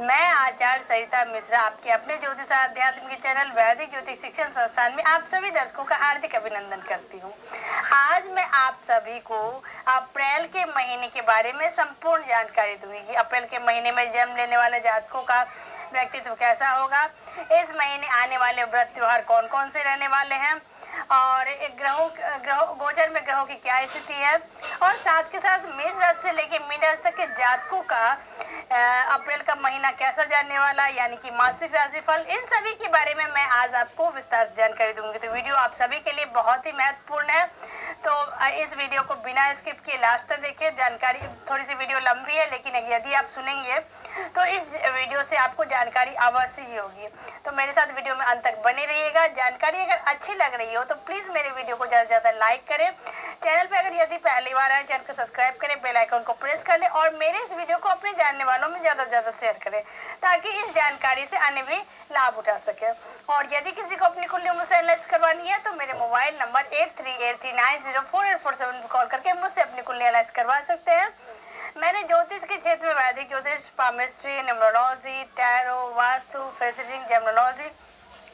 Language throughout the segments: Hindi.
मैं आचार्य सरिता मिश्रा आपके अपने ज्योतिष आध्यात्म के चैनल वैदिक ज्योतिष शिक्षण संस्थान में आप सभी दर्शकों का हार्दिक अभिनंदन करती हूँ। आज मैं आप सभी को अप्रैल के महीने के बारे में संपूर्ण जानकारी दूंगी कि अप्रैल के महीने में जन्म लेने वाले जातकों का व्यक्तित्व कैसा होगा, इस महीने आने वाले व्रत त्योहार कौन कौन से रहने वाले हैं और ग्रहों गोचर में ग्रहों की क्या स्थिति है, और साथ के साथ मेष राशि से लेकर मीन राशि तक के जातकों का अप्रैल का महीना कैसा जाने वाला यानी कि मासिक राशिफल, इन सभी के बारे में मैं आज आपको विस्तार से जानकारी दूंगी। तो वीडियो आप सभी के लिए बहुत ही महत्वपूर्ण है, तो इस वीडियो को बिना स्किप किए लास्ट तक देखिए। जानकारी थोड़ी सी वीडियो लंबी है, लेकिन यदि आप सुनेंगे तो इस वीडियो से आपको जानकारी अवश्य ही होगी, तो मेरे साथ वीडियो में अंत तक बने रहिएगा। जानकारी अगर अच्छी लग रही हो तो प्लीज़ मेरे वीडियो को ज़्यादा से ज़्यादा लाइक करें। चैनल पर अगर यदि पहली बार आए चैनल को सब्सक्राइब करें, बेल आइकन को प्रेस कर लें और मेरे इस वीडियो को अपने जानने वालों में ज़्यादा से ज़्यादा शेयर करें ताकि इस जानकारी से अन्य भी लाभ उठा सके। और यदि किसी को अपनी कुंडली मुझसे एनालाइज करवानी है तो मेरे मोबाइल नंबर 8383904847 पर कॉल करके मुझसे अपनी कुंडली एनालाइज करवा सकते हैं। मैंने ज्योतिष के क्षेत्र में वैदिक ज्योतिष, पामिस्ट्री, न्यूमरोलॉजी, टैरो, वास्तु, फेसिटिंग, gemology,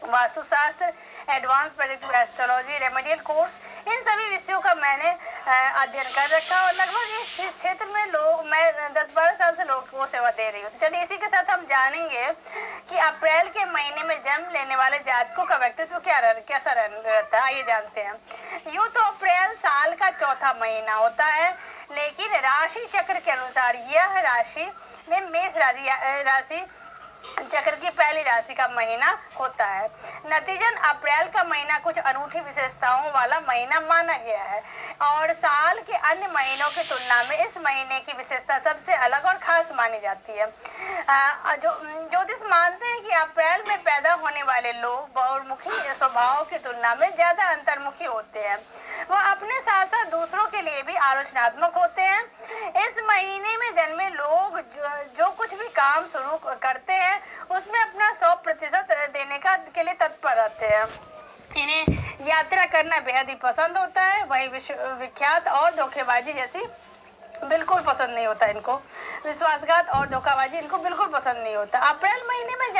vastushastra, advance predictive astrology, remedial course, इन सभी विषयों का मैंने अध्ययन कर रखा और लगभग इस क्षेत्र में मैं 10-12 साल से लोगों को सेवा दे रही हूँ। तो चलिए इसी के साथ हम जानेंगे कि अप्रैल के महीने में जन्म लेने वाले जातकों का व्यक्तित्व कैसा रहता है। आइए जानते हैं। यूँ तो अप्रैल साल का चौथा महीना होता है, लेकिन राशि चक्र के अनुसार यह राशि में मेष राशि चक्र की पहली राशि का महीना होता है। नतीजन अप्रैल का महीना कुछ अनूठी विशेषताओं वाला महीना माना गया है और साल के अन्य महीनों की तुलना में इस महीने की विशेषता सबसे अलग और खास मानी जाती है। ज्योतिष मानते हैं कि अप्रैल में पैदा होने वाले लोग बहुमुखी स्वभाव की तुलना में ज्यादा अंतर्मुखी होते हैं। वह अपने साथ साथ दूसरों के लिए भी आलोचनात्मक होते हैं। इस महीने में जन्मे लोग जो कुछ भी काम शुरू करते हैं उसमें अपना 100% देने के लिए तत्पर रहते हैं। इन्हें यात्रा करना बेहद ही पसंद होता है, वही विख्यात और धोखेबाजी जैसी बिल्कुल पसंद नहीं होता इनको। विश्वासघात और धोखाबाजी इनको बिल्कुल पसंद नहीं होता। अप्रैल महीने में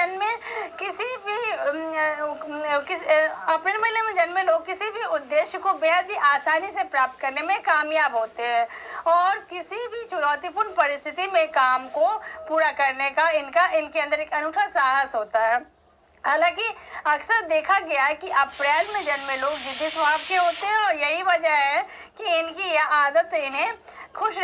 जन्मे लोग किसी भी उद्देश्य को बेहद ही आसानी से प्राप्त करने में कामयाब होते हैं और किसी भी चुनौतीपूर्ण परिस्थिति में काम को पूरा करने का इनके अंदर एक अनूठा साहस होता है। हालांकि अक्सर देखा गया है कि अप्रैल में जन्मे लोग जिद्दी स्वभाव के होते हैं और यही वजह है कि इनकी यह आदत इन्हें खुश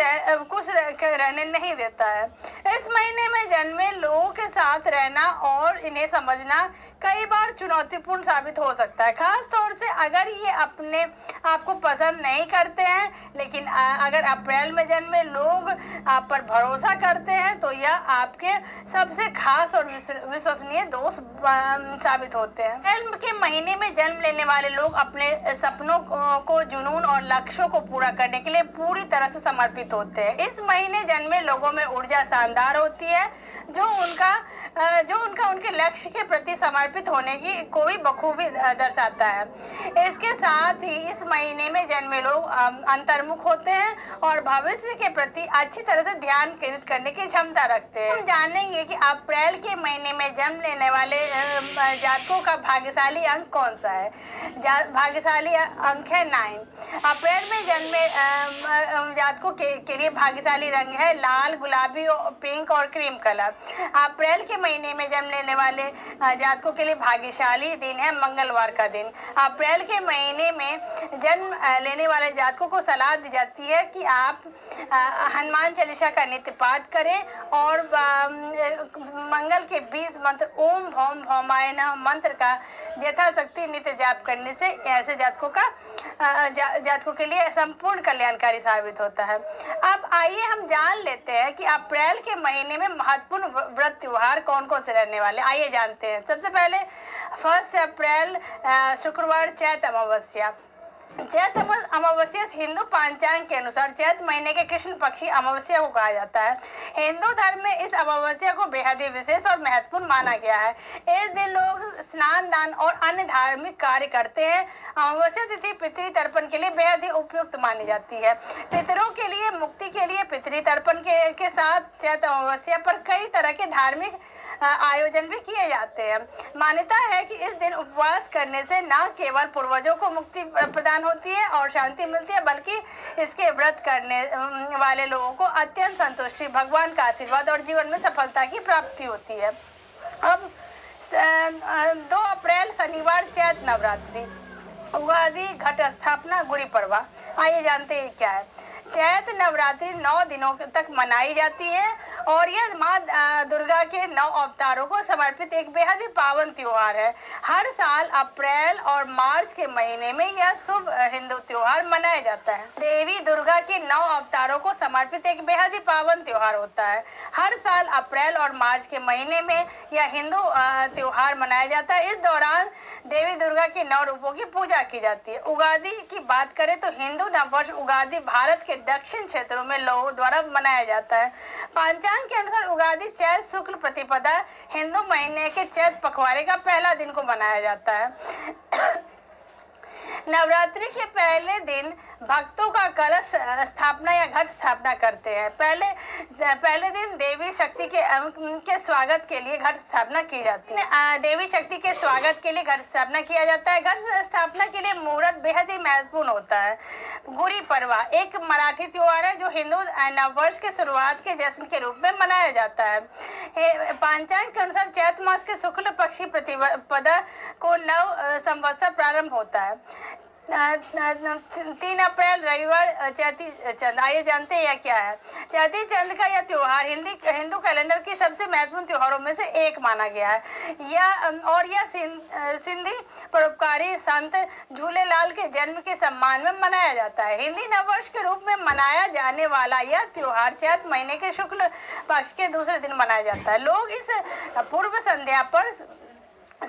रहने नहीं देता है। इस महीने में जन्मे लोगों के साथ रहना और इन्हें समझना कई बार चुनौतीपूर्ण साबित हो सकता है, खास तौर से अगर ये अपने आप को पसंद नहीं करते हैं। लेकिन अगर अप्रैल में जन्मे लोग आप पर भरोसा करते हैं तो यह आपके सबसे खास और विश्वसनीय दोस्त साबित होते हैं। अप्रैल के महीने में जन्म लेने वाले लोग अपने सपनों को, जुनून और लक्ष्यों को पूरा करने के लिए पूरी तरह से समर्पित होते हैं। इस महीने जन्मे लोगों में ऊर्जा शानदार होती है जो उनके लक्ष्य के प्रति समर्पित होने की कोई बखूबी दर्शाता है। इसके साथ ही इस महीने में जन्मे लोग अंतर्मुख होते हैं और भविष्य के प्रति अच्छी तरह से ध्यान केंद्रित करने की क्षमता रखते हैं। हम जानेंगे कि अप्रैल के महीने में जन्म लेने वाले जातकों का भाग्यशाली अंक कौन सा है। भाग्यशाली अंक है 9। अप्रैल में जन्मे जातकों के लिए भाग्यशाली रंग है लाल, गुलाबी, पिंक और क्रीम कलर। अप्रैल के महीने में जन्म लेने वाले जातकों के लिए भाग्यशाली दिन है मंगलवार का दिन। अप्रैल के महीने में जन्म लेने वाले जातकों को सलाह दी जाती है कि आप हनुमान चालीसा का नित्य पाठ करें और मंगल के 20 मंत्र ओम भौम भौमाय नमः मंत्र का यथाशक्ति नित्य जाप करने से ऐसे जातकों के लिए संपूर्ण कल्याणकारी साबित होता है। अब आइए हम जान लेते हैं कि अप्रैल के महीने में महत्वपूर्ण व्रत त्योहार कौन कौन से रहने वाले। आइए जानते हैं। सबसे पहले 1 अप्रैल शुक्रवार चैत अमावस्या। चैत अमावस्या हिंदू पंचांग के अनुसार चैत महीने के कृष्ण पक्षी अमावस्या को कहा जाता है। हिंदू धर्म में इस अमावस्या को बेहद ही विशेष और महत्वपूर्ण माना गया है। इस दिन लोग स्नान, दान और अन्य धार्मिक कार्य करते हैं। अमावस्या तिथि पितृ तर्पण के लिए बेहद ही उपयुक्त मानी जाती है। पितरों के लिए मुक्ति के लिए पितृ तर्पण के साथ चैत अमावस्या पर कई तरह के धार्मिक आयोजन भी किए जाते हैं। मान्यता है कि इस दिन उपवास करने से न केवल पूर्वजों को मुक्ति प्रदान होती है और शांति मिलती है, बल्कि इसके व्रत करने वाले लोगों को अत्यंत संतुष्टि, भगवान का आशीर्वाद और जीवन में सफलता की प्राप्ति होती है। अब 2 अप्रैल शनिवार चैत नवरात्रि, उगादि, घट स्थापना, गुड़ी पड़वा। आइए जानते हैं क्या है। चैत नवरात्रि 9 दिनों तक मनाई जाती है और यह माँ दुर्गा के 9 अवतारों को समर्पित एक बेहद ही पावन त्योहार है। हर साल अप्रैल और मार्च के महीने में यह शुभ हिंदू त्योहार मनाया जाता है। देवी दुर्गा के 9 अवतारों को समर्पित एक बेहद ही पावन त्योहार होता है। हर साल अप्रैल और मार्च के महीने में यह हिंदू त्योहार मनाया जाता है। इस दौरान देवी दुर्गा के 9 रूपों की पूजा की जाती है। उगादि की बात करें तो हिंदू नववर्ष उगादि भारत के दक्षिण क्षेत्रों में लोगों द्वारा मनाया जाता है। पंचांग के अनुसार उगादि चैत शुक्ल प्रतिपदा हिंदू महीने के चैत पखवाड़े का पहला दिन को मनाया जाता है। नवरात्रि के पहले दिन भक्तों का कलश स्थापना या घट स्थापना करते हैं। पहले दिन देवी शक्ति के स्वागत के लिए घट स्थापना की जाती है। देवी शक्ति के स्वागत के लिए घट स्थापना किया जाता है। घट स्थापना के लिए मुहूर्त बेहद ही महत्वपूर्ण होता है। गुड़ी पड़वा एक मराठी त्योहार है जो हिंदू नववर्ष के शुरुआत के जश्न के रूप में मनाया जाता है। पंचांग के अनुसार चैत मास के शुक्ल पक्षी प्रतिपदा को नव संवत्सर प्रारंभ होता है। 3 अप्रैल रविवार चैती चंद। आइए जानते हैं यह क्या है। चैती चंद का यह त्योहार हिंदू कैलेंडर के सबसे महत्वपूर्ण त्योहारों में से एक माना गया है। यह सिंधी परोपकारी संत झूलेलाल के जन्म के सम्मान में मनाया जाता है। हिंदी नववर्ष के रूप में मनाया जाने वाला यह त्योहार चैत महीने के शुक्ल पक्ष के दूसरे दिन मनाया जाता है। लोग इस पूर्व संध्या पर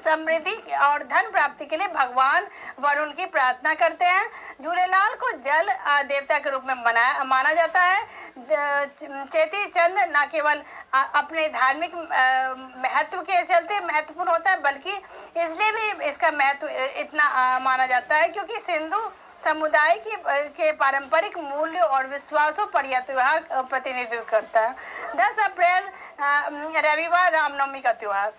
समृद्धि और धन प्राप्ति के लिए भगवान वरुण की प्रार्थना करते हैं। झूलेलाल को जल देवता के रूप में माना जाता है। चेती चंद न केवल अपने धार्मिक महत्व के चलते महत्वपूर्ण होता है, बल्कि इसलिए भी इसका महत्व इतना माना जाता है क्योंकि सिंधु समुदाय के पारंपरिक मूल्य और विश्वासों पर यह त्योहार प्रतिनिधित्व करता है। 10 अप्रैल रविवार रामनवमी का त्योहार।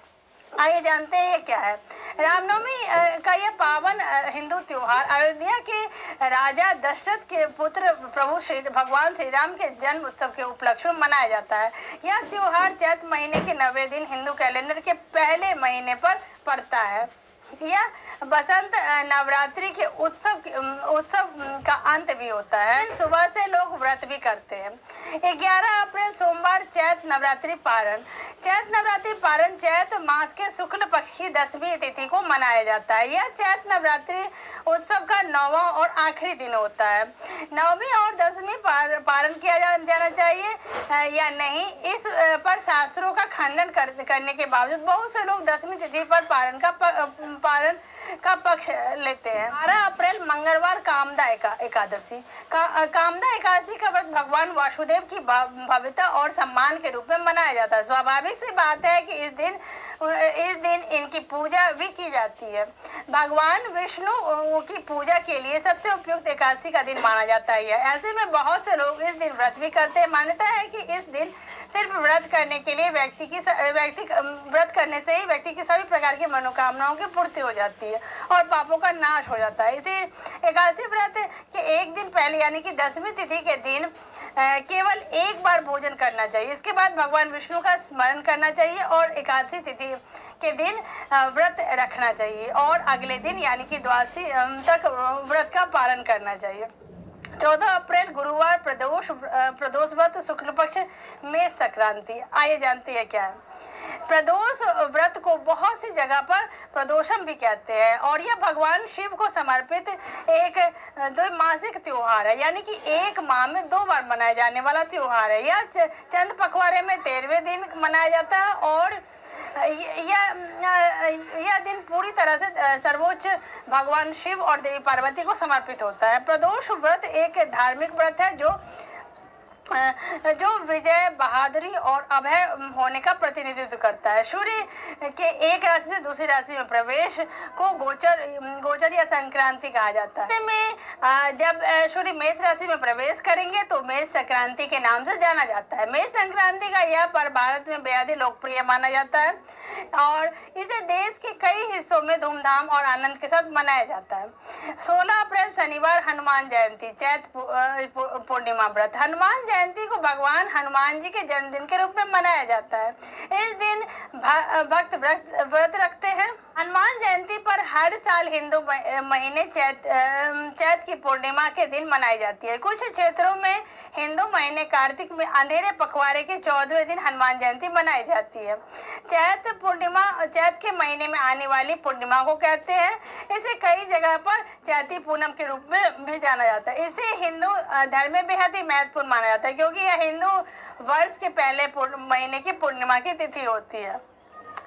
आइए जानते हैं ये क्या है। रामनवमी का यह पावन हिंदू त्योहार अयोध्या के राजा दशरथ के पुत्र प्रभु भगवान श्री राम के जन्म उत्सव के उपलक्ष्य में मनाया जाता है। यह त्योहार चैत महीने के 9वें दिन हिंदू कैलेंडर के पहले महीने पर पड़ता है। यह बसंत नवरात्रि के उत्सव का अंत भी होता है। सुबह से लोग व्रत भी करते हैं। 11 अप्रैल सोमवार चैत नवरात्रि पारण। चैत नवरात्रि पारण चैत मास के शुक्ल पक्ष की 10वीं तिथि को मनाया जाता है। यह चैत नवरात्रि उत्सव का 9वां और आखिरी दिन होता है। 9वीं और 10वीं पारण किया जाना चाहिए या नहीं, इस पर शास्त्रों का खंडन करने के बावजूद बहुत से लोग 10वीं तिथि पर पारण का पक्ष लेते हैं। 12 अप्रैल मंगलवार कामदा एकादशी। कामदा एकादशी का व्रत भगवान वासुदेव की भव्यता और सम्मान के रूप में मनाया जाता है। स्वाभाविक सी बात है कि इस दिन इनकी पूजा भी की जाती है। भगवान विष्णु की पूजा के लिए सबसे उपयुक्त एकादशी का दिन माना जाता है। ऐसे में बहुत से लोग इस दिन व्रत भी करते हैं। मान्यता है कि इस दिन सिर्फ व्रत करने के लिए व्रत करने से ही व्यक्ति की सभी प्रकार की मनोकामनाओं की पूर्ति हो जाती है और पापों का नाश हो जाता है। इसे एकादशी व्रत के एक दिन पहले यानी कि 10वीं तिथि के दिन केवल एक बार भोजन करना चाहिए। इसके बाद भगवान विष्णु का स्मरण करना चाहिए और एकादशी तिथि के दिन व्रत रखना चाहिए और अगले दिन यानी कि द्वादशी तक व्रत का पालन करना चाहिए। 14 अप्रैल गुरुवार प्रदोष व्रत शुक्ल पक्ष में संक्रांति। आइए जानते हैं क्या है। प्रदोष व्रत को बहुत सी जगह पर प्रदोषम भी कहते हैं और यह भगवान शिव को समर्पित एक द्विमासिक त्योहार है, यानी कि एक माह में 2 बार मनाया जाने वाला त्योहार है। यह चंद पखवाड़े में 13वें दिन मनाया जाता है और यह दिन पूरी तरह से सर्वोच्च भगवान शिव और देवी पार्वती को समर्पित होता है। प्रदोष व्रत एक धार्मिक व्रत है जो जो विजय, बहादुरी और अभय होने का प्रतिनिधित्व करता है। सूर्य के एक राशि से दूसरी राशि में प्रवेश को गोचर या संक्रांति कहा जाता है। में जब सूर्य मेष राशि में प्रवेश करेंगे तो मेष संक्रांति के नाम से जाना जाता है। मेष संक्रांति का यह पर्व भारत में बेहद ही लोकप्रिय माना जाता है और इसे देश के कई हिस्सों में धूमधाम और आनंद के साथ मनाया जाता है। 16 अप्रैल शनिवार हनुमान जयंती, चैत्र पूर्णिमा व्रत। हनुमान जयंती को भगवान हनुमान जी के जन्मदिन के रूप में मनाया जाता है। इस दिन भक्त व्रत रखते हैं। हनुमान जयंती पर हर साल हिंदू महीने चैत्र की पूर्णिमा के दिन मनाई जाती है। कुछ क्षेत्रों में हिंदू महीने कार्तिक में अंधेरे पखवाड़े के 14वें दिन हनुमान जयंती मनाई जाती है। चैत्र के महीने में आने वाली पूर्णिमा को कहते हैं। इसे कई जगह पर चैती पूनम के रूप में भी जाना जाता है। इसे हिंदू धर्म में बेहद ही महत्वपूर्ण माना जाता है क्योंकि यह हिंदू वर्ष के पहले महीने की पूर्णिमा की तिथि होती है।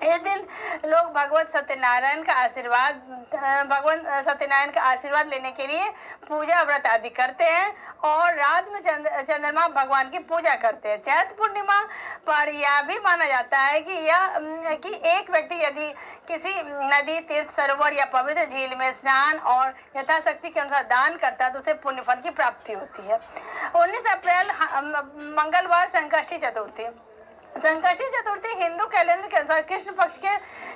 इस दिन लोग भगवान सत्यनारायण का आशीर्वाद लेने के लिए पूजा व्रत आदि करते हैं और रात में चंद्रमा भगवान की पूजा करते हैं। चैत्र पूर्णिमा पर यह भी माना जाता है कि एक व्यक्ति यदि किसी नदी, तीर्थ, सरोवर या पवित्र झील में स्नान और यथाशक्ति के अनुसार दान करता है तो उसे पुण्य फल की प्राप्ति होती है। 19 अप्रैल मंगलवार संकष्टी चतुर्थी। संकष्टी चतुर्थी हिंदू कैलेंडर के अनुसार कृष्ण पक्ष के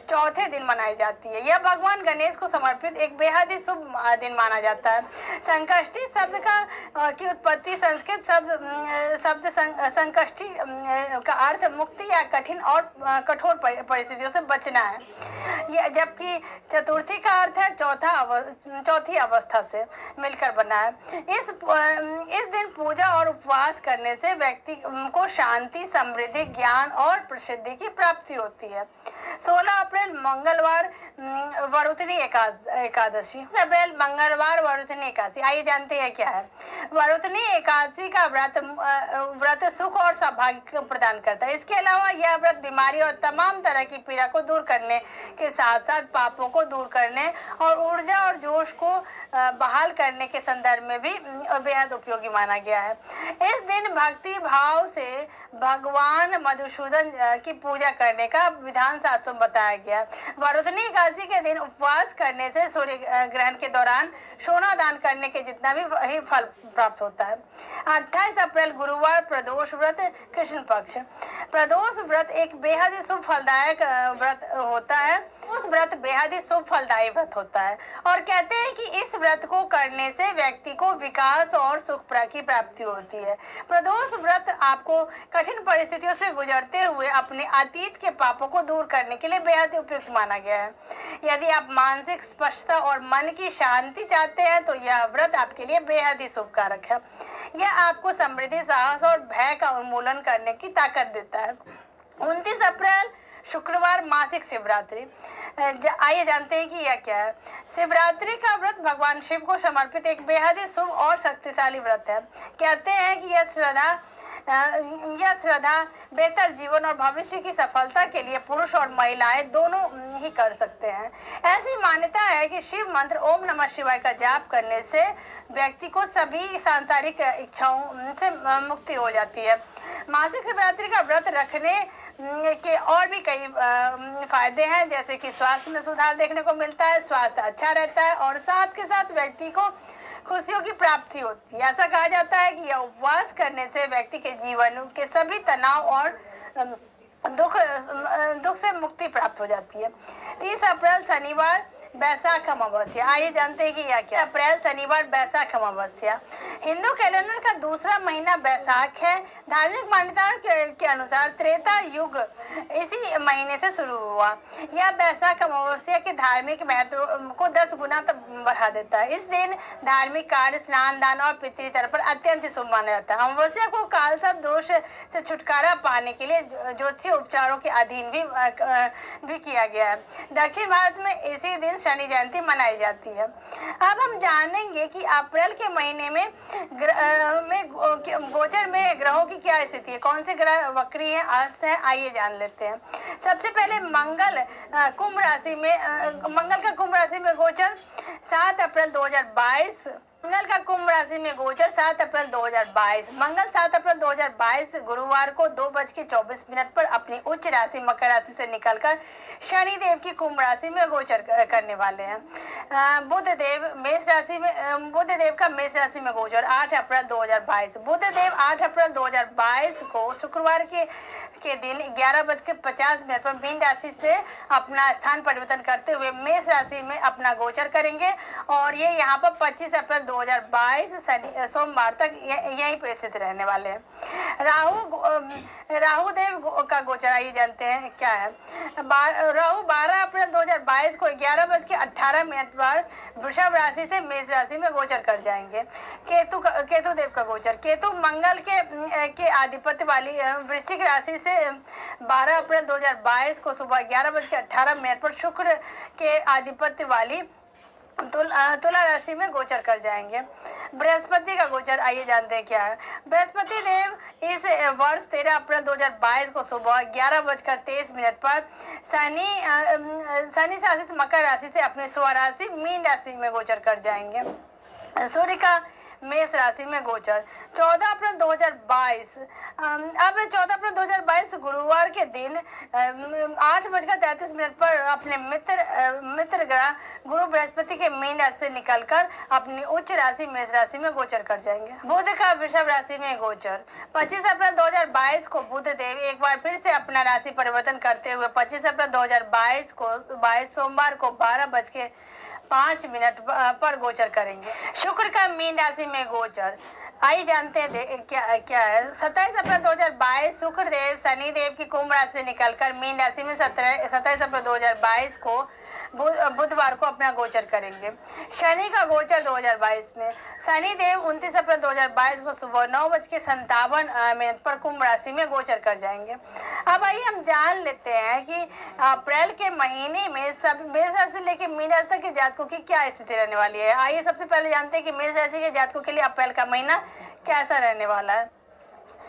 चौथे दिन मनाई जाती है। यह भगवान गणेश को समर्पित एक बेहद ही शुभ दिन माना जाता है। संकष्टी शब्द की उत्पत्ति संस्कृत शब्द संकष्टी का अर्थ मुक्ति या कठिन और कठोर परिस्थितियों से बचना है, जबकि चतुर्थी का अर्थ है चौथी अवस्था से मिलकर बना है। इस दिन पूजा और उपवास करने से व्यक्ति को शांति, समृद्धि, ज्ञान और प्रसिद्धि की प्राप्ति होती है। 16 अप्रैल मंगलवार वरुथनी एकादशी। अप्रैल मंगलवार वरुथनी एकादशी। आइए जानते हैं क्या है। वरुथनी एकादशी का व्रत सुख और सौभाग्य प्रदान करता है। इसके अलावा यह व्रत बीमारी और तमाम तरह की पीड़ा को दूर करने के साथ साथ पापों को दूर करने और ऊर्जा और जोश को बहाल करने के संदर्भ में भी बेहद उपयोगी माना गया है। इस दिन भक्ति भाव से भगवान मधुसूदन की पूजा करने का विधान शास्त्रों में बताया गया। वरुथनी एकादशी के दिन उपवास करने से सूर्य ग्रहण के दौरान सोना दान करने के जितना भी फल प्राप्त होता है। 28 अप्रैल गुरुवार प्रदोष व्रत, कृष्ण पक्ष। प्रदोष व्रत एक बेहद ही शुभ फलदायक व्रत होता है। उस व्रत बेहद ही शुभ फलदायी व्रत होता है और कहते हैं कि इस व्रत को करने से व्यक्ति को विकास और सुख की प्राप्ति होती है। प्रदोष व्रत आपको कठिन परिस्थितियों से गुजरते हुए अपने अतीत के पापों को दूर करने के लिए बेहद उपयुक्त माना गया है। यदि आप मानसिक स्पष्टता और मन की शांति चाहते हैं तो यह व्रत आपके लिए बेहद ही शुभकारक है। यह आपको समृद्धि, साहस और भय का उन्मूलन करने की ताकत देता है। 29 अप्रैल शुक्रवार मासिक शिवरात्रि। आइए जानते हैं कि यह क्या है। शिवरात्रि का व्रत भगवान शिव को समर्पित एक बेहद ही शुभ और शक्तिशाली व्रत है। कहते हैं कि यह श्रद्धा बेहतर जीवन और भविष्य की सफलता के लिए पुरुष और महिलाएं दोनों ही कर सकते हैं। ऐसी मान्यता है कि शिव मंत्र ओम नमः शिवाय का जाप करने से व्यक्ति को सभी सांसारिक इच्छाओं से मुक्ति हो जाती है। मासिक शिवरात्रि का व्रत रखने के और भी कई फायदे हैं, जैसे कि स्वास्थ्य में सुधार देखने को मिलता है, स्वास्थ्य अच्छा रहता है और साथ के साथ व्यक्ति को खुशियों की प्राप्ति होती है। ऐसा कहा जाता है कि यह उपवास करने से व्यक्ति के जीवन के सभी तनाव और दुख से मुक्ति प्राप्त हो जाती है। 30 अप्रैल शनिवार बैसाख अमावस्या। आइए जानते हैं कि यह क्या। अप्रैल शनिवार बैसाख अमावस्या। हिंदू कैलेंडर का दूसरा महीना बैसाख है। धार्मिक मान्यताओं के अनुसार त्रेता युग इसी महीने से शुरू हुआ। यह बैसाख अमावस्या के धार्मिक महत्व को 10 गुना तक बढ़ा देता है। इस दिन धार्मिक कार्य, स्नान, दान और पितृतर्पण अत्यंत शुभ माना जाता है। अमावस्या को कालसर्प दोष से छुटकारा पाने के लिए ज्योतिषीय उपचारों के अधीन भी किया गया है। दक्षिण भारत में इसी दिन शनि जयंती मनाई जाती है। अब हम जानेंगे कि अप्रैल के महीने में गोचर में ग्रहों की क्या स्थिति है, कौन से ग्रह वक्री है, अस्त है। आइए जान लेते हैं। सबसे पहले मंगल का कुंभ राशि में गोचर 7 अप्रैल 2022 मंगल का कुंभ राशि में गोचर 7 अप्रैल 2022। मंगल 7 अप्रैल 2022 गुरुवार को 2:24 पर अपनी उच्च राशि मकर राशि से निकलकर शनि देव की कुंभ राशि में गोचर करने वाले हैं। बुध देव का मेष राशि में गोचर 8 अप्रैल 2022। बुध देव 8 अप्रैल 2022 को शुक्रवार के दिन 11:50 पर मीन राशि से अपना स्थान परिवर्तन करते हुए मेष राशि में अपना गोचर करेंगे और ये यहाँ पर 25 अप्रैल 2022 सोमवार तक यहीं पर स्थित रहने वाले हैं। राहु देव का गोचर आइए जानते हैं क्या है। राहु 12 अप्रैल 2022 को 11:18 पर वृषभ राशि से मेष राशि में गोचर कर जाएंगे। केतु देव का गोचर, केतु मंगल के आधिपत्य वाली वृश्चिक राशि से 12 अप्रैल 2022 को सुबह 11:18 पर शुक्र के आधिपत्य वाली तुला राशि में गोचर कर जाएंगे। बृहस्पति का गोचर आइए जानते हैं क्या है। बृहस्पति देव इस वर्ष 13 अप्रैल 2022 को सुबह 11:23 पर शनि शासित मकर राशि से अपनी स्वराशि मीन राशि में गोचर कर जाएंगे। सूर्य का मेष राशि में गोचर 14 अप्रैल 2022। अब 14 अप्रैल 2022 गुरुवार के दिन 8:33 पर अपने मित्र ग्रह गुरु बृहस्पति के मीन राशि से निकलकर अपनी उच्च राशि मेष राशि में गोचर कर जाएंगे। बुध का वृषभ राशि में गोचर 25 अप्रैल 2022 को बुध देव एक बार फिर से अपना राशि परिवर्तन करते हुए 25 अप्रैल 2022 को सोमवार को 12:05 पर गोचर करेंगे। शुक्र का मीन राशि में गोचर आइए जानते हैं क्या है। 27 अप्रैल 2022 शुक्र देव शनि देव की कुंभ राशि से निकलकर मीन राशि में 27 अप्रैल 2022 को बुधवार को अपना गोचर करेंगे। शनि का गोचर 2022 में शनि देव 29 अप्रैल 2022 को सुबह 9:57 पर कुंभ राशि में गोचर कर जाएंगे। अब आइए हम जान लेते हैं कि अप्रैल के महीने में सब मेष राशि से लेकर मीन राशि तक के जातकों की क्या स्थिति रहने वाली है। आइए सबसे पहले जानते हैं कि मेष राशि के जातकों के लिए अप्रैल का महीना कैसा रहने वाला है।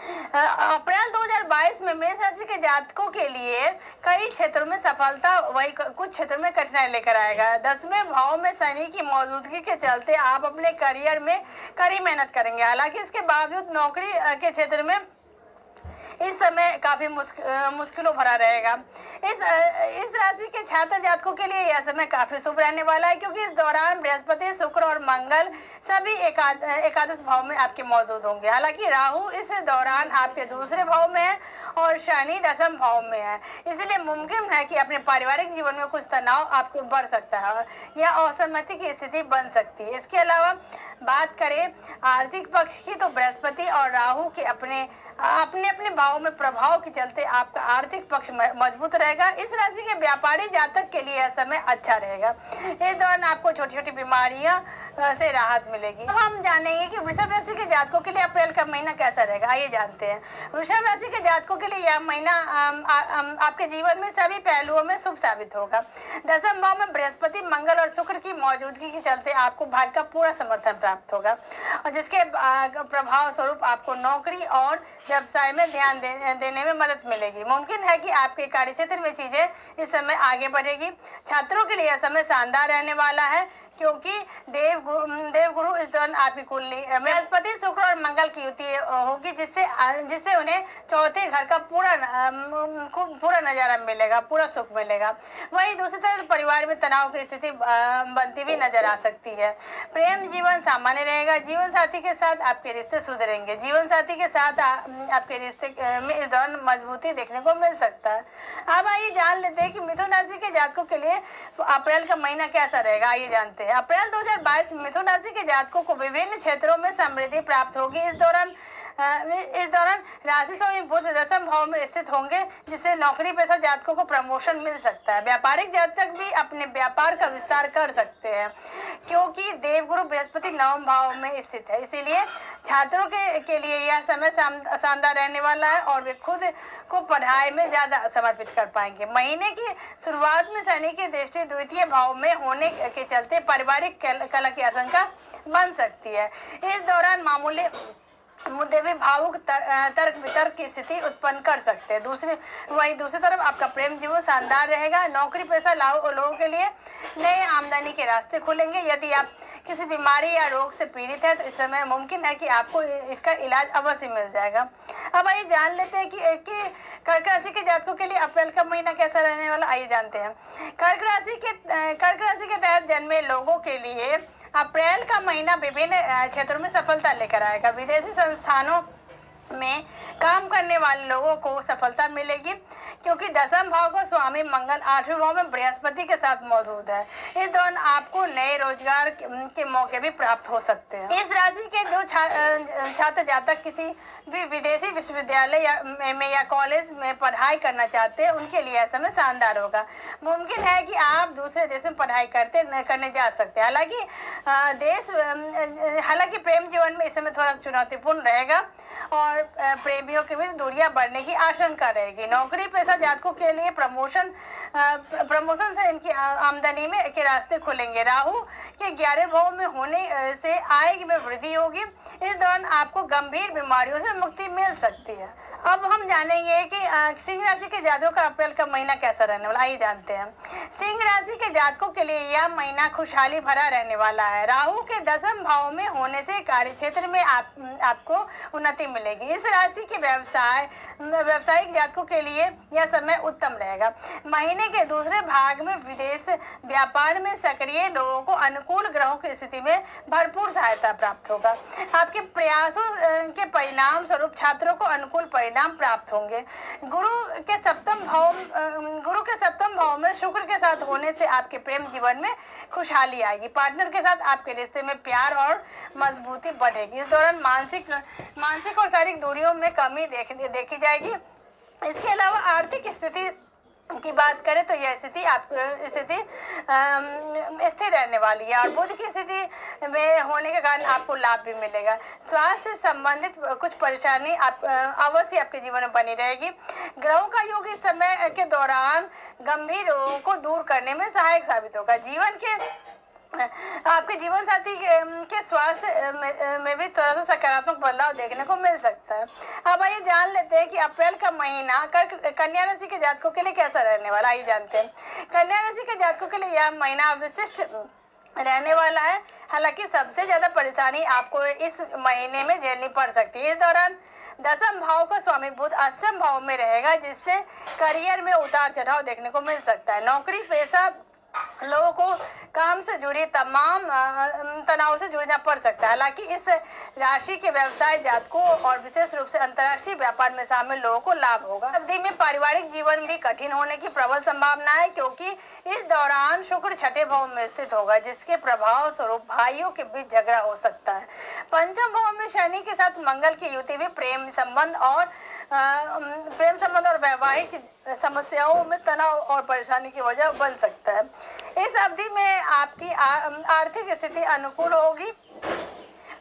अप्रैल 2022 में मेष राशि के जातकों के लिए कई क्षेत्रों में सफलता वही कुछ क्षेत्रों में कठिनाई लेकर आएगा। 10वें भाव में शनि की मौजूदगी के चलते आप अपने करियर में कड़ी मेहनत करेंगे। हालांकि इसके बावजूद नौकरी के क्षेत्र में इस समय काफी मुश्किलों भरा रहेगा। इस राशि के छात्र जातकों के लिए यह समय काफी शुभ रहने वाला है क्योंकि इस दौरान बृहस्पति शुक्र और मंगल सभी एकादश भाव में आपके मौजूद होंगे। हालांकि राहु इस दौरान आपके दूसरे भाव में है और शनि 10वें भाव में है, इसलिए मुमकिन है कि अपने पारिवारिक जीवन में कुछ तनाव आपको बढ़ सकता है या असहमति की स्थिति बन सकती है। इसके अलावा बात करें आर्थिक पक्ष की तो बृहस्पति और राहु के अपने भाव में प्रभाव के चलते आपका आर्थिक पक्ष मजबूत रहेगा। इस राशि के व्यापारी जातक के लिए यह समय अच्छा रहेगा। इस दौरान आपको छोटी छोटी बीमारियां से राहत मिलेगी। अब हम जानेंगे कि वृषभ राशि के जातकों के लिए अप्रैल का महीना कैसा रहेगा। आइए जानते हैं। वृषभ राशि के जातकों के लिए यह महीना आपके जीवन में सभी पहलुओं में शुभ साबित होगा। 10वें भाव में बृहस्पति मंगल और शुक्र की मौजूदगी के चलते आपको भाग्य का पूरा समर्थन प्राप्त होगा और जिसके प्रभाव स्वरूप आपको नौकरी और व्यवसाय में ध्यान देने में मदद मिलेगी। मुमकिन है कि आपके कार्यक्षेत्र में चीजें इस समय आगे बढ़ेगी। छात्रों के लिए यह समय शानदार रहने वाला है क्योंकि देवगुरु इस दौरान आपकी कुंडली बृहस्पति शुक्र और मंगल की युति होगी जिससे उन्हें चौथे घर का पूरा नजारा मिलेगा, पूरा सुख मिलेगा। वहीं दूसरी तरफ परिवार में तनाव की स्थिति बनती हुई नजर आ सकती है। प्रेम जीवन सामान्य रहेगा। जीवन साथी के साथ आपके रिश्ते सुधरेंगे। जीवन साथी के साथ आपके रिश्ते में इस दौरान मजबूती देखने को मिल सकता है। अब आइए जान लेते हैं कि मिथुन राशि के जातकों के लिए अप्रैल का महीना कैसा रहेगा। आइए जानते हैं। अप्रैल 2022 मिथुन राशि के जातकों को विभिन्न क्षेत्रों में समृद्धि प्राप्त होगी। इस दौरान राशि स्वामी बुध 10वें भाव में स्थित होंगे जिससे नौकरी पेशा जातकों को प्रमोशन मिल सकता है। व्यापारिक जातक भी अपने व्यापार का विस्तार कर सकते हैं क्योंकि देवगुरु बृहस्पति 9वें भाव में स्थित है। इसीलिए छात्रों के लिए यह समय शानदार रहने वाला है और वे खुद को पढ़ाई में ज्यादा समर्पित कर पाएंगे। महीने की शुरुआत में शनि की दृष्टि द्वितीय भाव में होने के चलते पारिवारिक कलह की आशंका बन सकती है। इस दौरान मामूली मुद्दे भी भावुक तर्क वितर्क की स्थिति उत्पन्न कर सकते हैं। दूसरी तरफ आपका प्रेम जीवन शानदार रहेगा। नौकरी पेशा लोगों के लिए नए आमदनी के रास्ते खुलेंगे। यदि आप किसी बीमारी या रोग से पीड़ित है तो इस समय मुमकिन है कि आपको इसका इलाज अवश्य मिल जाएगा। अब आइए जान लेते हैं कि कर्क राशि के जातकों के लिए अप्रैल का महीना कैसा रहने वाला, आइए जानते हैं। कर्क राशि के तहत जन्मे लोगों के लिए अप्रैल का महीना विभिन्न क्षेत्रों में सफलता लेकर आएगा। विदेशी संस्थानों में काम करने वाले लोगों को सफलता मिलेगी क्योंकि दसम भाव का स्वामी मंगल 8वें भाव में बृहस्पति के साथ मौजूद है। इस दौरान आपको नए रोजगार के मौके भी प्राप्त हो सकते हैं। इस राशि के जो छात्र जातक किसी भी विदेशी विश्वविद्यालय या कॉलेज में पढ़ाई करना चाहते हैं उनके लिए यह समय शानदार होगा। मुमकिन है कि आप दूसरे देश में पढ़ाई करने जा सकते हैं। हालांकि प्रेम जीवन में इस समय थोड़ा चुनौतीपूर्ण रहेगा और प्रेमियों के बीच दूरियां बढ़ने की आशंका रहेगी। नौकरी पेशा जातकों के लिए प्रमोशन से इनकी आमदनी में के रास्ते खुलेंगे। राहु के 11वें भाव में होने से आय में वृद्धि होगी। इस दौरान आपको गंभीर बीमारियों से मुक्ति मिल सकती है। अब हम जानेंगे कि सिंह राशि के जातकों का अप्रैल का महीना कैसा रहने वाला, आइए जानते हैं। सिंह राशि के जातकों के लिए यह महीना खुशहाली भरा रहने वाला है। राहु के 10वें भाव में होने से कार्य क्षेत्र में आपको उन्नति मिलेगी। इस राशि के व्यवसायिक जातकों के लिए यह समय उत्तम रहेगा। महीने के दूसरे भाग में विदेश व्यापार में सक्रिय लोगों को अनुकूल ग्रहों की स्थिति में भरपूर सहायता प्राप्त होगा। आपके प्रयासों के परिणाम स्वरूप छात्रों को अनुकूल परिणाम प्राप्त होंगे। गुरु के सप्तम भाव में शुक्र के साथ होने से आपके प्रेम जीवन में खुशहाली आएगी। पार्टनर के साथ आपके रिश्ते में प्यार और मजबूती बढ़ेगी। इस दौरान मानसिक और शारीरिक दूरियों में कमी देखी जाएगी। इसके अलावा आर्थिक स्थिति की बात करें तो यह स्थिति स्थिर रहने वाली है और बुध की स्थिति में होने के कारण आपको लाभ भी मिलेगा। स्वास्थ्य से संबंधित कुछ परेशानी अवश्य आपके जीवन में बनी रहेगी। ग्रहों का योग इस समय के दौरान गंभीर रोगों को दूर करने में सहायक साबित होगा। आपके जीवन साथी के स्वास्थ्य में भी थोड़ा सा सकारात्मक बदलाव देखने को मिल सकता है। अब आइए जान लेते हैं कि अप्रैल का महीना कन्या राशि के जातकों के लिए कैसा रहने वाला, आइए जानते हैं। कन्या राशि के जातकों के लिए यह महीना विशिष्ट रहने वाला है। हालांकि सबसे ज्यादा परेशानी आपको इस महीने में झेलनी पड़ सकती है। इस दौरान 10वें भाव का स्वामी बुध 8वें भाव में रहेगा जिससे करियर में उतार चढ़ाव देखने को मिल सकता है। नौकरी पेशा लोगों को काम से जुड़ी तमाम तनाव से जूझना पड़ सकता है। हालांकि इस राशि के व्यवसाय जातकों और विशेष रूप से अंतर्राष्ट्रीय व्यापार में शामिल लोगों को लाभ होगा। अवधि में पारिवारिक जीवन भी कठिन होने की प्रबल संभावना है क्योंकि इस दौरान शुक्र 6ठे भाव में स्थित होगा जिसके प्रभाव स्वरूप भाइयों के बीच झगड़ा हो सकता है। पंचम भाव में शनि के साथ मंगल की युति भी प्रेम संबंध और वैवाहिक समस्याओं में तनाव और परेशानी की वजह बन सकता है। इस अवधि में आपकी आर्थिक स्थिति अनुकूल होगी।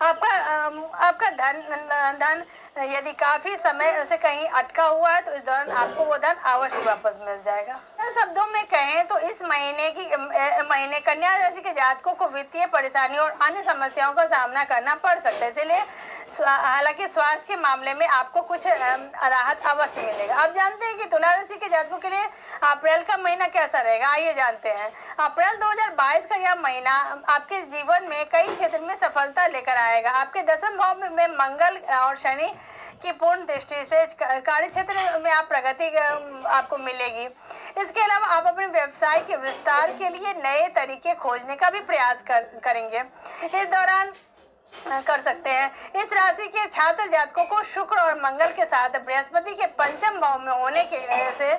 आपका धन यदि काफी समय से कहीं अटका हुआ है तो इस दौरान आपको वो धन अवश्य वापस मिल जाएगा। शब्दों में कहें तो इस महीने कन्या राशि के जातकों को वित्तीय परेशानी और अन्य समस्याओं का सामना करना पड़ सकता है। इसलिए हालांकि स्वास्थ्य के मामले में आपको कुछ राहत अवश्य मिलेगा। अब जानते हैं कि तुला राशि के जातकों के लिए अप्रैल का महीना कैसा रहेगा, आइए जानते हैं। अप्रैल 2022 का यह महीना आपके जीवन में कई क्षेत्र में सफलता लेकर आएगा। आपके 10वें भाव में मंगल और शनि की पूर्ण दृष्टि से कार्य क्षेत्र में आप प्रगति आपको मिलेगी। इसके अलावा आप अपने व्यवसाय के विस्तार के लिए नए तरीके खोजने का भी प्रयास करेंगे। इस दौरान कर सकते हैं। इस राशि के छात्र जातकों को शुक्र और मंगल के साथ बृहस्पति के पंचम भाव में होने के से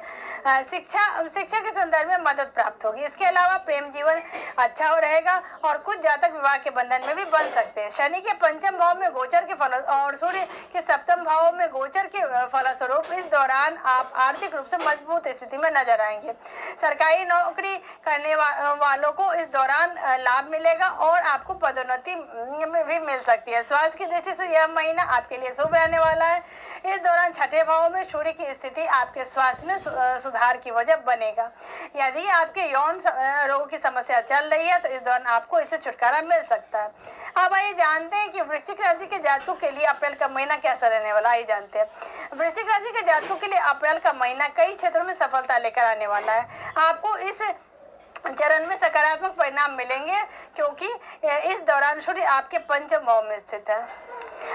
शिक्षा के संदर्भ में मदद प्राप्त होगी। इसके अलावा प्रेम जीवन अच्छा हो रहेगा और कुछ जातक विवाह के बंधन में भी बन सकते हैं। शनि के पंचम भाव में गोचर के फल और सूर्य के सप्तम भाव में गोचर के फलस्वरूप इस दौरान आप आर्थिक रूप से मजबूत स्थिति में नजर आएंगे। सरकारी नौकरी करने वालों को इस दौरान लाभ मिलेगा और आपको पदोन्नति भी मिल सकती है। स्वास्थ्य की दृष्टि से यह महीना आपके लिए शुभ रहने वाला है। इस दौरान 6ठे भाव में सूर्य की स्थिति आपके स्वास्थ्य में सुधार की वजह बनेगा। यदि आपके यौन रोग की समस्या चल रही है तो इस दौरान आपको इससे छुटकारा मिल सकता है। अब आइए जानते हैं कि वृश्चिक राशि के जातकों के लिए अप्रैल का महीना कैसा रहने वाला, आइए जानते हैं। वृश्चिक राशि के जातकों के लिए अप्रैल का महीना कई क्षेत्रों में सफलता लेकर आने वाला है। आपको इस चरण में सकारात्मक परिणाम मिलेंगे, क्योंकि इस दौरान सूर्य आपके पंचम भाव में स्थित है।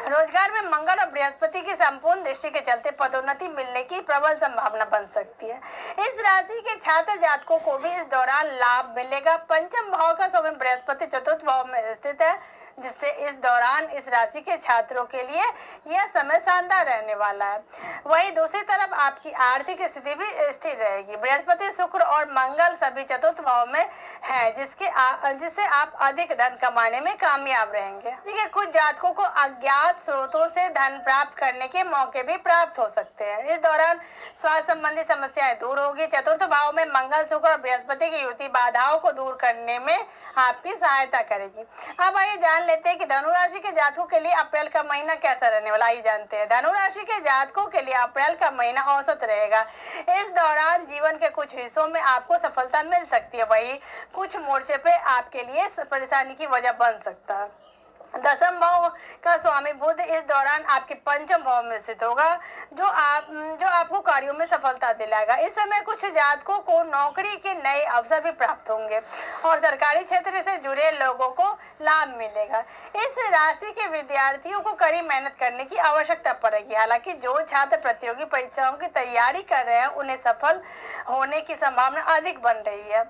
रोजगार में मंगल और बृहस्पति की संपूर्ण दृष्टि के चलते पदोन्नति मिलने की प्रबल संभावना बन सकती है। इस राशि के छात्र जातकों को भी इस दौरान लाभ मिलेगा। पंचम भाव का स्वामी बृहस्पति चतुर्थ भाव में स्थित है, जिससे इस दौरान इस राशि के छात्रों के लिए यह समय शानदार रहने वाला है। वहीं दूसरी तरफ आपकी आर्थिक स्थिति भी स्थिर रहेगी। बृहस्पति, शुक्र और मंगल सभी चतुर्थ भाव में है, जिससे आप अधिक धन कमाने में कामयाब रहेंगे। देखिए, कुछ जातकों को अज्ञात स्रोतों से धन प्राप्त करने के मौके भी प्राप्त हो सकते हैं। इस दौरान स्वास्थ्य संबंधी समस्याएं दूर होगी। चतुर्थ भाव में मंगल, शुक्र और बृहस्पति की युति बाधाओं को दूर करने में आपकी सहायता करेगी। अब आइए जान लेते हैं कि धनु राशि के जातकों के लिए अप्रैल का महीना कैसा रहने वाला। आइए जानते हैं। धनु राशि के जातकों के लिए अप्रैल का महीना औसत रहेगा। इस दौरान जीवन के कुछ हिस्सों में आपको सफलता मिल सकती है, वहीं कुछ मोर्चे पे आपके लिए परेशानी की वजह बन सकता है। दसम भाव का स्वामी बुध इस दौरान आपके पंचम भाव में स्थित होगा, जो आपको कार्यों में सफलता दिलाएगा। इस समय कुछ जातकों को नौकरी के नए अवसर भी प्राप्त होंगे और सरकारी क्षेत्र से जुड़े लोगों को लाभ मिलेगा। इस राशि के विद्यार्थियों को कड़ी मेहनत करने की आवश्यकता पड़ेगी। हालांकि जो छात्र प्रतियोगी परीक्षाओं की तैयारी कर रहे हैं, उन्हें सफल होने की संभावना अधिक बन रही है।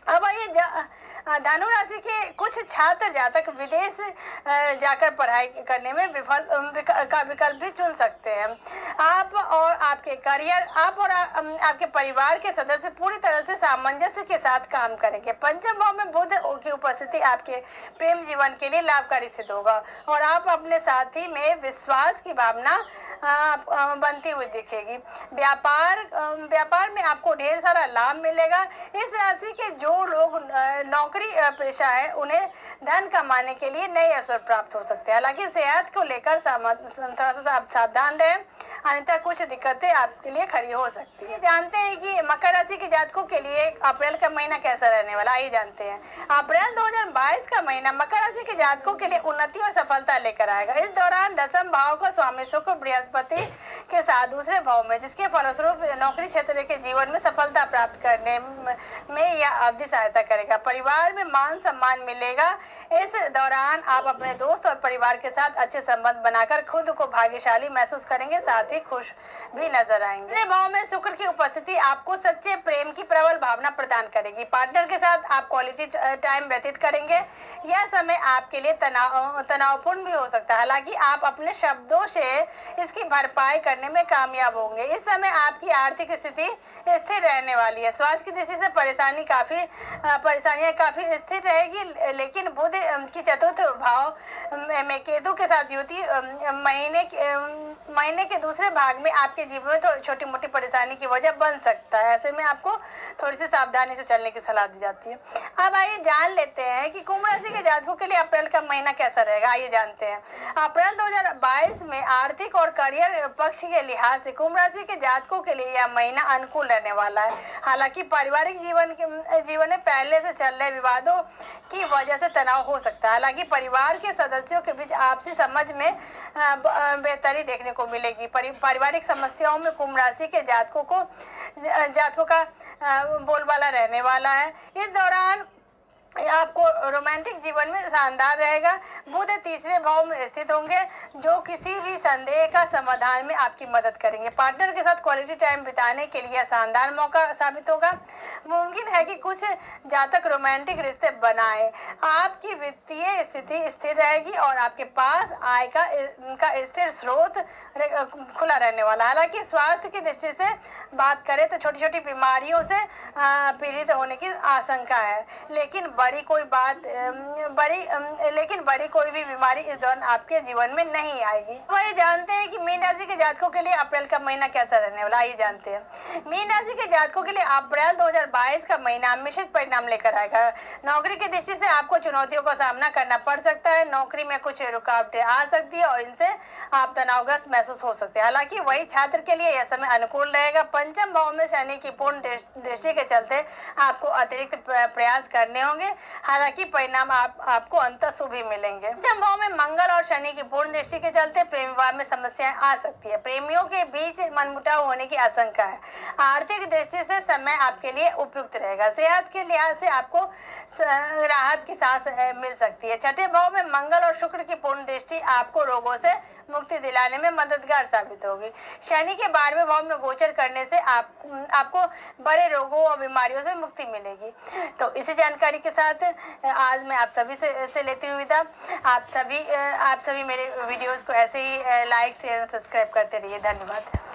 अब आइए धनु राशि के कुछ छात्र जातक विदेश जाकर पढ़ाई करने में विकल्प भी चुन सकते हैं। आप और आपके परिवार के सदस्य पूरी तरह से सामंजस्य के साथ काम करेंगे। पंचम भाव में बुध की उपस्थिति आपके प्रेम जीवन के लिए लाभकारी सिद्ध होगा और आप अपने साथी में विश्वास की भावना बनती हुई दिखेगी। व्यापार में आपको ढेर सारा लाभ मिलेगा। इस राशि के जो लोग नौकरी पेशा है, उन्हें धन कमाने के लिए नए अवसर प्राप्त हो सकते हैं। हालांकि सेहत को लेकर थोड़ा सा सावधान रहें, अन्यथा कुछ दिक्कतें आपके लिए खड़ी हो सकती है। जानते हैं कि मकर राशि के जातकों के लिए अप्रैल का महीना कैसा रहने वाला। आइए जानते हैं। अप्रैल 2022 का महीना मकर राशि के जातकों के लिए उन्नति और सफलता लेकर आएगा। इस दौरान दसम भाव का स्वामी शुक्र बृहस्पति के साथ दूसरे भाव में, जिसके फलस्वरूप नौकरी क्षेत्र के जीवन में सफलता प्राप्त करने में यह अवधि सहायता करेगा। परिवार में मान सम्मान मिलेगा। इस दौरान आप अपने दोस्त और परिवार के साथ अच्छे संबंध बनाकर खुद को भाग्यशाली महसूस करेंगे, साथ ही खुश भी नजर आएंगे। तीसरे भाव में शुक्र की उपस्थिति आपको सच्चे प्रेम की प्रबल भावना प्रदान करेगी। पार्टनर के साथ आप क्वालिटी टाइम व्यतीत करेंगे। यह समय आपके लिए तनावपूर्ण भी हो सकता है। हालांकि आप अपने शब्दों से इसकी भरपाई करने में कामयाब होंगे। इस समय आपकी आर्थिक स्थिति स्थिर रहने वाली है। स्वास्थ्य की दृष्टि से परेशानियां काफी स्थिर रहेगी, लेकिन बुध की चतुर्थ भाव में केतु के साथ युति महीने के दूसरे भाग में आपके जीवन में तो छोटी मोटी परेशानी की वजह बन सकता है। ऐसे में आपको थोड़ी सी सावधानी से चलने की सलाह दी जाती है। अब आइए जान लेते हैं कि कुंभ राशि के जातकों के लिए अप्रैल का महीना कैसा रहेगा। आइए जानते हैं। अप्रैल 2022 में आर्थिक और करियर पक्ष के लिहाज से कुंभ राशि के जातकों के लिए यह महीना अनुकूल रहने वाला है। हालांकि पारिवारिक जीवन में पहले से चल रहे विवादों की वजह से तनाव हो सकता है। हालांकि परिवार के सदस्यों के बीच आपसी समझ में बेहतरी देखने को मिलेगी। पारिवारिक समस्याओं में कुंभ राशि के जातकों का बोलबाला रहने वाला है। इस दौरान आपको रोमांटिक जीवन में शानदार रहेगा। बुध तीसरे भाव में स्थित होंगे, जो किसी भी संदेह का समाधान में आपकी मदद करेंगे। पार्टनर के साथ क्वालिटी टाइम बिताने के लिए शानदार मौका साबित होगा। मुमकिन है कि कुछ जातक रोमांटिक रिश्ते बनाएं। आपकी वित्तीय स्थिति स्थिर रहेगी और आपके पास आय का स्थिर स्रोत खुला रहने वाला। हालांकि स्वास्थ्य की दृष्टि से बात करें तो छोटी छोटी बीमारियों से पीड़ित होने की आशंका है, लेकिन बड़ी कोई भी बीमारी इस दौरान आपके जीवन में नहीं आएगी। तो ये जानते हैं कि मीन राशि के जातकों के लिए अप्रैल का महीना कैसा रहने वाला। ये जानते हैं। मीन राशि के जातकों के लिए अप्रैल 2022 का महीना मिश्रित परिणाम लेकर आएगा। नौकरी की दृष्टि से आपको चुनौतियों का सामना करना पड़ सकता है। नौकरी में कुछ रुकावटें आ सकती है और इनसे आप तनावग्रस्त महसूस हो सकते हैं। हालांकि वही छात्र के लिए यह समय अनुकूल रहेगा। पंचम भाव में शनि की पूर्ण दृष्टि के चलते आपको अतिरिक्त प्रयास करने होंगे। हालांकि परिणाम आपको अंततः शुभ ही मिलेंगे। पंचम भाव में मंगल और शनि की पूर्ण दृष्टि के चलते प्रेम विवाह में समस्याएं आ सकती है। प्रेमियों के बीच मनमुटाव होने की आशंका है। आर्थिक दृष्टि से समय आपके लिए उपयुक्त रहेगा। रहेगा। सेहत के लिहाज से आपको राहत की सांस मिल सकती है। छठे भाव में मंगल और शुक्र की पूर्ण दृष्टि आपको रोगों से मुक्ति दिलाने में मददगार साबित होगी। शनि के 12वें भाव में गोचर करने से आपको बड़े रोगों और बीमारियों से मुक्ति मिलेगी। तो इसी जानकारी के साथ आज मैं आप सभी से लेती हुई विदा। आप सभी मेरे वीडियोस को ऐसे ही लाइक शेयर सब्सक्राइब करते रहिए। धन्यवाद।